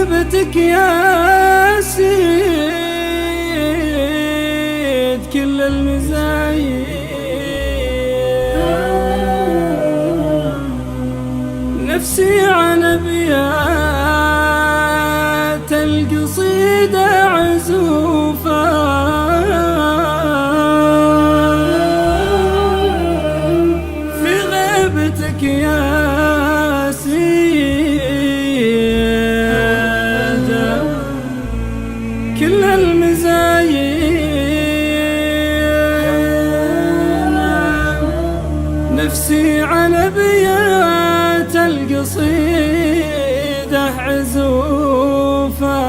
غيبتك يا سيد كل المزايد، نفسي عن أبيات القصيدة عزوفة، في غيبتك يا سيد كل المزايد، نفسي عن أبيات القصيدة عزوفة،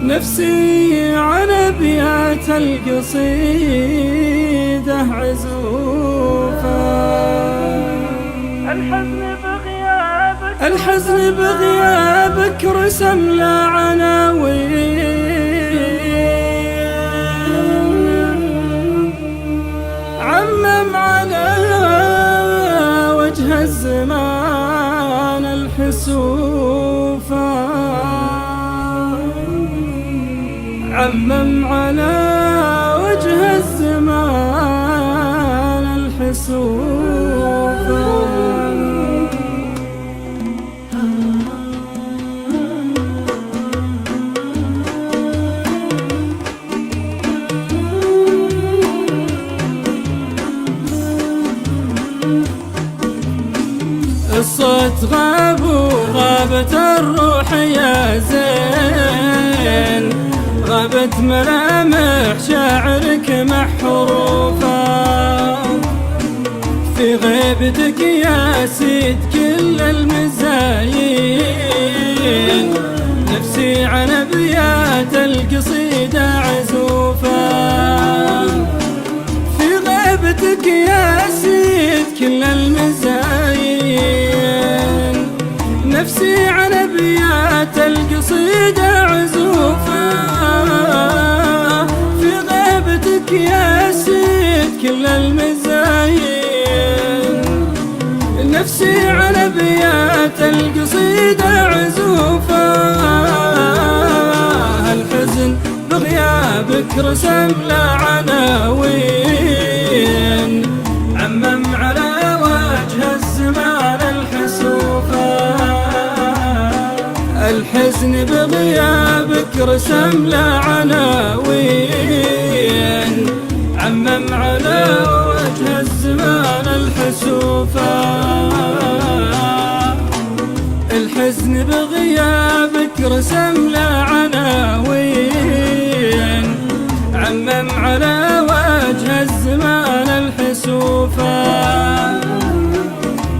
نفسي عن أبيات القصيدة عزوفة. الحزن بغيابك رسم لا عناوين، عمم على وجه الزمان الحسوفة، عمم على وجه الزمان الحسوفة. الصوت غاب وغابت الروح يا زين، غابت ملامح شاعرك محروفة، في غيبتك يا سيد كل المزايين، نفسي عن أبيات القصيدة عزوفة، في غيبتك يا سيد كل المزايين، نفسي عن أبيات القصيدة عزوفة، في غيبتك يا سيد كل المزايين، نفسي عن أبيات القصيدة عزوفة. الحزن بغيابك رسم لا عناوين، عمم على وجه الزمان الحسوفة، الحزن بغيابك رسم لا عناوين، عمم على وجه الزمان الحسوفة، الحزن بغيابك رسم لا عناوين، عمم على وجه الزمان الحسوفة،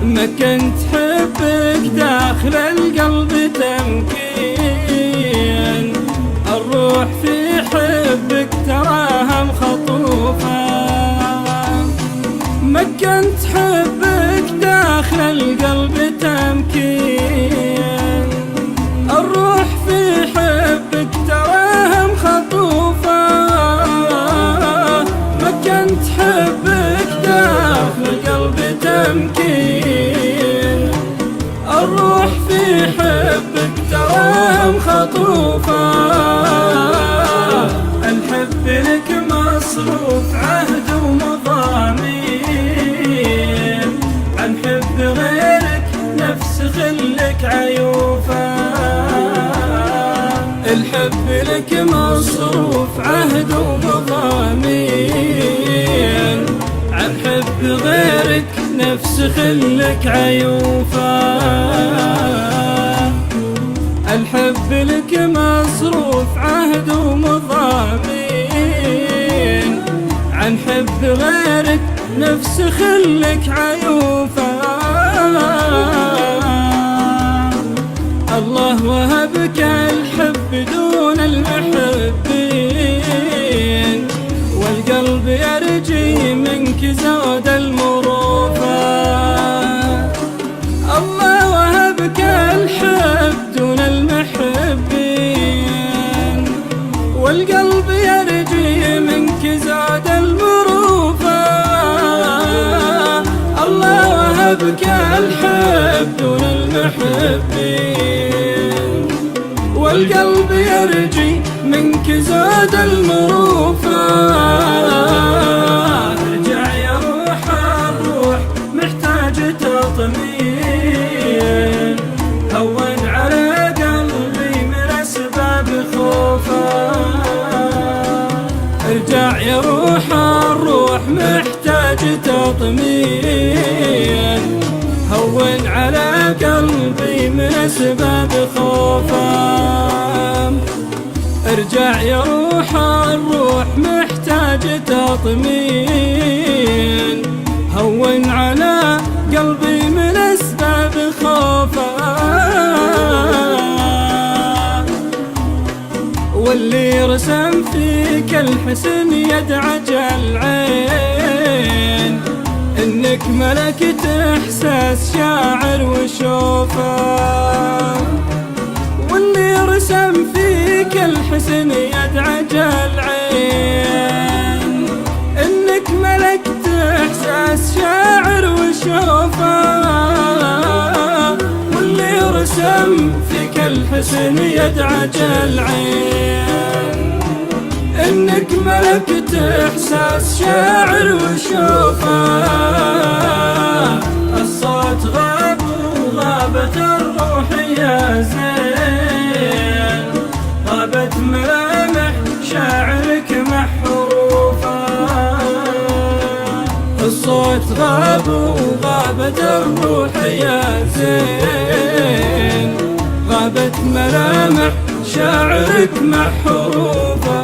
ما كنت حبك داخل القلب تمكين، الروح في حبك تراها مخطوفة، ما كنت حبك داخل القلب تمكين، الروح في حبك تراها مخطوفة، ما كنت حبك داخل القلب تمكين، الروح في حبك تراها مخطوفة، الحب لك مصروف عهد ومضامين، عن حب غيرك نفس خلك عيوفة، الحب لك مصروف عهد ومضامين، عن حب غيرك نفس خلك عيوفة، الحب لك مصروف عهد ومضامين، عن حب غيرك نفس خلك عيوفة. الله وهبك الحب دون المحبين، والقلب يرجي منك زود المروفة، الله وهبك الحب دون المحبين، والقلب يرجي منك زود المروفة، الله وهبك الحب دون المحبين، المحبين، والقلب يرجي منك زاد المروفة. ارجع يا روح الروح محتاج تطمين، هون على قلبي من أسباب خوفه. ارجع يا روح الروح محتاج تطمين، هون على قلبي من أسباب خوفه. ارجع يا روح الروح محتاج تطمين، هون على قلبي من أسباب خوفه. واللي رسم فيك الحسن يدعج العين، انك ملكت احساس شاعر وشوفه. واللي رسم فيك الحسن يدعج العين، انك ملكت احساس شاعر وشوفه. واللي رسم فيك الحسن يدعج العين، انك ملكت احساس شاعر وشوفه. الصوت غاب وغابت الروح يا زين، غابت ملامح شاعرك محروفة. الصوت غاب وغابت الروح يا زين، غابت ملامح شاعرك محروفة.